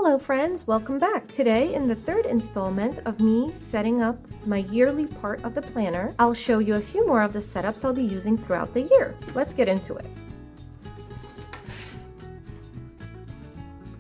Hello friends, welcome back. Today in the third installment of me setting up my yearly part of the planner, I'll show you a few more of the setups I'll be using throughout the year. Let's get into it.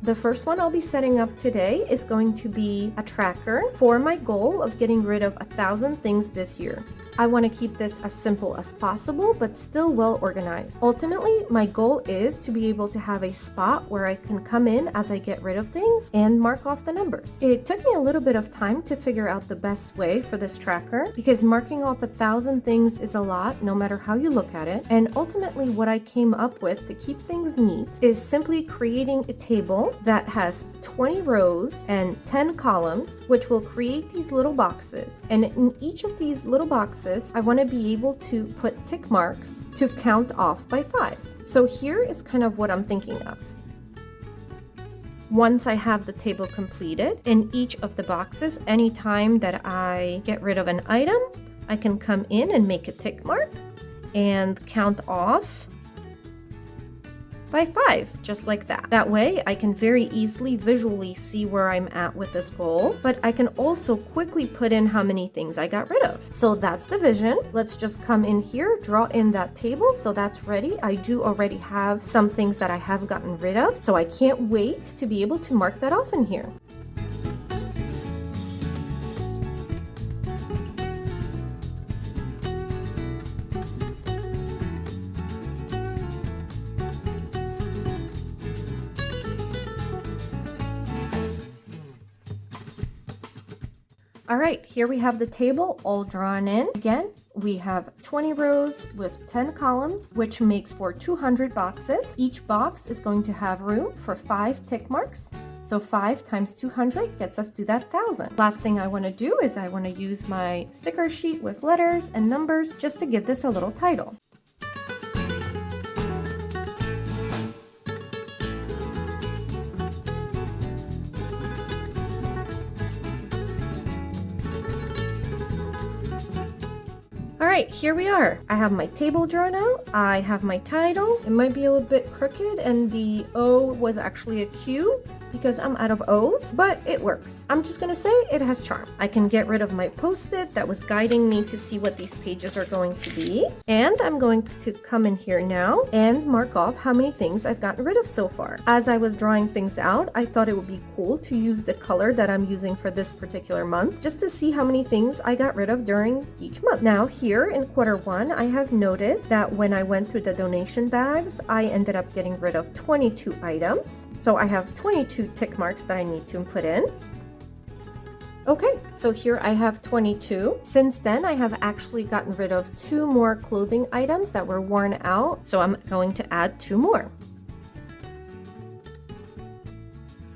The first one I'll be setting up today is going to be a tracker for my goal of getting rid of 1,000 things this year. I want to keep this as simple as possible, but still well organized. Ultimately, my goal is to be able to have a spot where I can come in as I get rid of things and mark off the numbers. It took me a little bit of time to figure out the best way for this tracker because marking off 1,000 things is a lot, no matter how you look at it. And ultimately, what I came up with to keep things neat is simply creating a table that has 20 rows and 10 columns, which will create these little boxes. And in each of these little boxes, I want to be able to put tick marks to count off by 5. So here is kind of what I'm thinking of. Once I have the table completed, in each of the boxes, anytime that I get rid of an item, I can come in and make a tick mark and count off by 5, just like that. That way I can very easily visually see where I'm at with this goal, but I can also quickly put in how many things I got rid of. So that's the vision. Let's just come in here, draw in that table. So that's ready. I do already have some things that I have gotten rid of, so I can't wait to be able to mark that off in here. All right, here we have the table all drawn in. Again, we have 20 rows with 10 columns, which makes for 200 boxes. Each box is going to have room for 5 tick marks. So 5 times 200 gets us to that 1,000. Last thing I want to do is I want to use my sticker sheet with letters and numbers just to give this a little title. All right, here we are. I have my table drawn out. I have my title. It might be a little bit crooked and the O was actually a Q because I'm out of O's, but it works. I'm just gonna say it has charm. I can get rid of my post-it that was guiding me to see what these pages are going to be. And I'm going to come in here now and mark off how many things I've gotten rid of so far. As I was drawing things out, I thought it would be cool to use the color that I'm using for this particular month, just to see how many things I got rid of during each month. Now here in quarter 1, I have noted that when I went through the donation bags, I ended up getting rid of 22 items. So I have 22 tick marks that I need to put in. Okay, so here I have 22. Since then, I have actually gotten rid of 2 more clothing items that were worn out. So I'm going to add 2 more.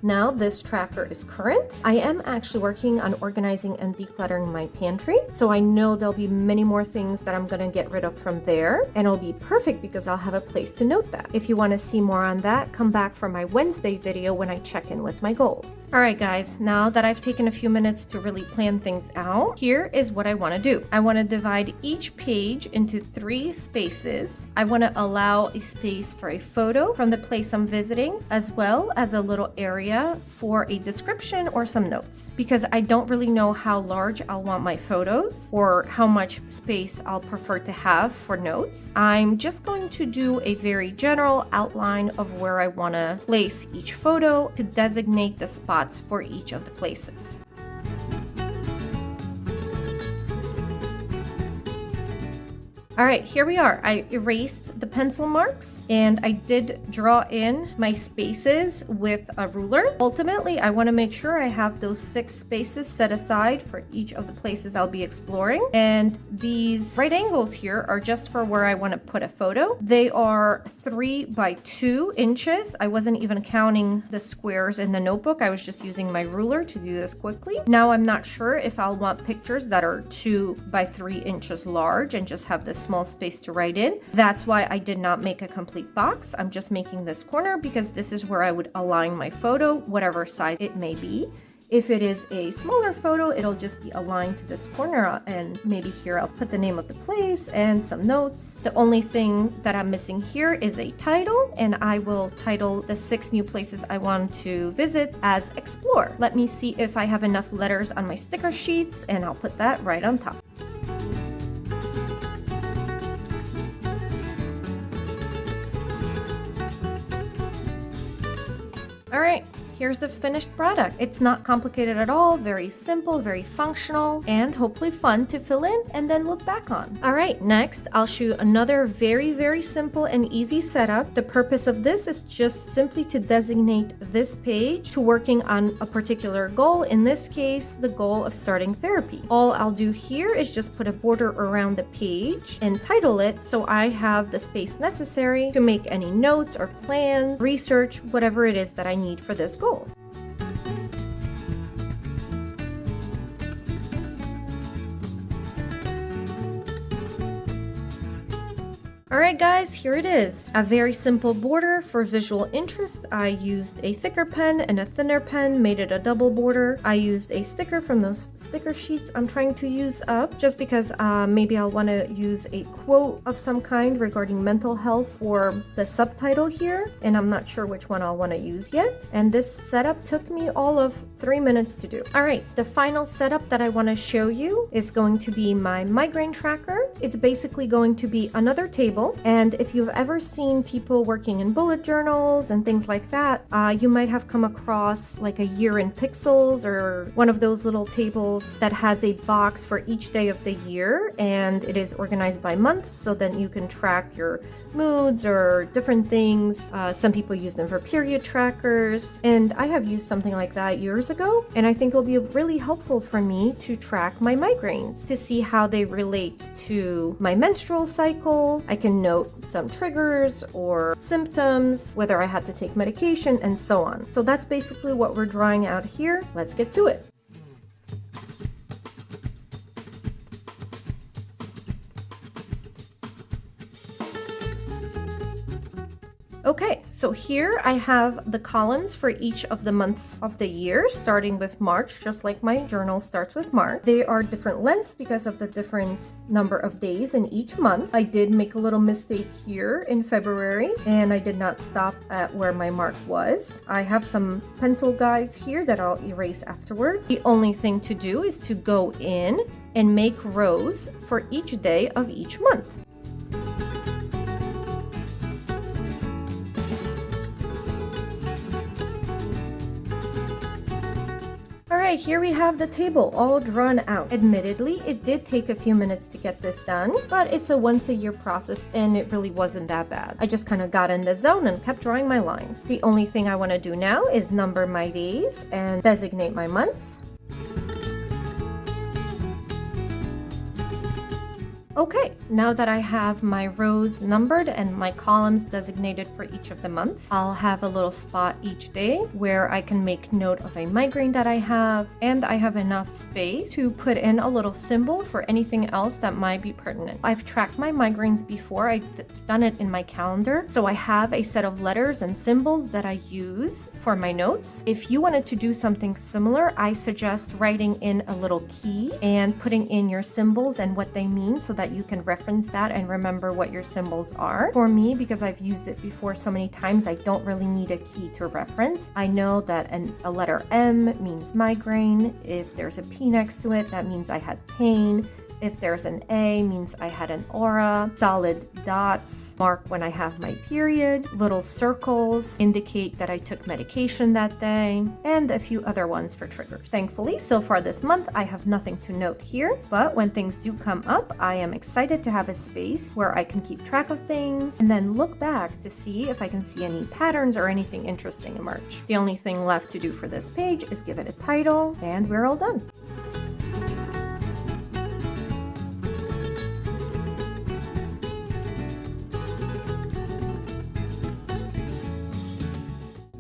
Now this tracker is current. I am actually working on organizing and decluttering my pantry, so I know there'll be many more things that I'm gonna get rid of from there, and it'll be perfect because I'll have a place to note that. If you want to see more on that, come back for my Wednesday video when I check in with my goals. All right guys, now that I've taken a few minutes to really plan things out, here is what I want to do. I want to divide each page into 3 spaces. I want to allow a space for a photo from the place I'm visiting, as well as a little area for a description or some notes, because I don't really know how large I'll want my photos or how much space I'll prefer to have for notes. I'm just going to do a very general outline of where I want to place each photo to designate the spots for each of the places. All right, here we are. I erased the pencil marks and I did draw in my spaces with a ruler. Ultimately, I want to make sure I have those 6 spaces set aside for each of the places I'll be exploring. And these right angles here are just for where I want to put a photo. They are 3 by 2 inches. I wasn't even counting the squares in the notebook. I was just using my ruler to do this quickly. Now I'm not sure if I'll want pictures that are 2 by 3 inches large and just have this small space to write in. That's why I did not make a complete box. I'm just making this corner because this is where I would align my photo, whatever size it may be. If it is a smaller photo, it'll just be aligned to this corner, and maybe here I'll put the name of the place and some notes. The only thing that I'm missing here is a title, and I will title the 6 new places I want to visit as Explore. Let me see if I have enough letters on my sticker sheets, and I'll put that right on top. All right, here's the finished product. It's not complicated at all, very simple, very functional, and hopefully fun to fill in and then look back on. All right, next I'll show another very simple and easy setup. The purpose of this is just simply to designate this page to working on a particular goal, in this case, the goal of starting therapy. All I'll do here is just put a border around the page and title it so I have the space necessary to make any notes or plans, research, whatever it is that I need for this goal. Alright guys, here it is. A very simple border for visual interest. I used a thicker pen and a thinner pen, made it a double border. I used a sticker from those sticker sheets I'm trying to use up, just because maybe I'll want to use a quote of some kind regarding mental health for the subtitle here, and I'm not sure which one I'll want to use yet. And this setup took me all of 3 minutes to do. Alright, the final setup that I want to show you is going to be my migraine tracker. It's basically going to be another table. And if you've ever seen people working in bullet journals and things like that, you might have come across like a year in pixels, or one of those little tables that has a box for each day of the year, and it is organized by month, so then you can track your moods or different things. Some people use them for period trackers, and I have used something like that years ago, and I think it'll be really helpful for me to track my migraines, to see how they relate to my menstrual cycle. I can note some triggers or symptoms, whether I had to take medication, and so on. So that's basically what we're drawing out here. Let's get to it. Okay, so here I have the columns for each of the months of the year, starting with March, just like my journal starts with March. They are different lengths because of the different number of days in each month. I did make a little mistake here in February, and I did not stop at where my mark was. I have some pencil guides here that I'll erase afterwards. The only thing to do is to go in and make rows for each day of each month. Alright, here we have the table all drawn out. Admittedly, it did take a few minutes to get this done, but it's a once a year process and it really wasn't that bad. I just kind of got in the zone and kept drawing my lines. The only thing I want to do now is number my days and designate my months. Okay, now that I have my rows numbered and my columns designated for each of the months, I'll have a little spot each day where I can make note of a migraine that I have, and I have enough space to put in a little symbol for anything else that might be pertinent. I've tracked my migraines before, I've done it in my calendar, so I have a set of letters and symbols that I use for my notes. If you wanted to do something similar, I suggest writing in a little key and putting in your symbols and what they mean so that you can reference that and remember what your symbols are. For me, because I've used it before so many times, I don't really need a key to reference. I know that a letter M means migraine. If there's a P next to it, that means I had pain. If there's an A, means I had an aura. Solid dots mark when I have my period. Little circles indicate that I took medication that day, and a few other ones for triggers. Thankfully, so far this month, I have nothing to note here, but when things do come up, I am excited to have a space where I can keep track of things and then look back to see if I can see any patterns or anything interesting emerge. The only thing left to do for this page is give it a title, and we're all done.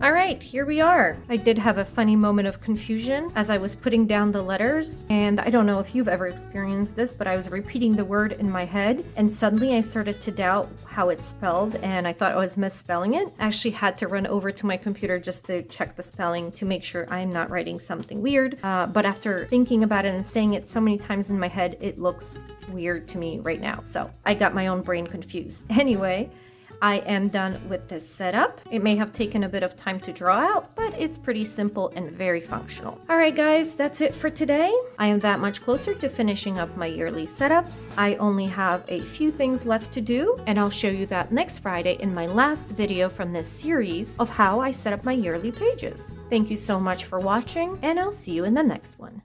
All right, here we are. I did have a funny moment of confusion as I was putting down the letters, and I don't know if you've ever experienced this, but I was repeating the word in my head, and suddenly I started to doubt how it's spelled, and I thought I was misspelling it. I actually had to run over to my computer just to check the spelling to make sure I'm not writing something weird, but after thinking about it and saying it so many times in my head, it looks weird to me right now, so I got my own brain confused. Anyway, I am done with this setup. It may have taken a bit of time to draw out, but it's pretty simple and very functional. All right, guys, that's it for today. I am that much closer to finishing up my yearly setups. I only have a few things left to do, and I'll show you that next Friday in my last video from this series of how I set up my yearly pages. Thank you so much for watching, and I'll see you in the next one.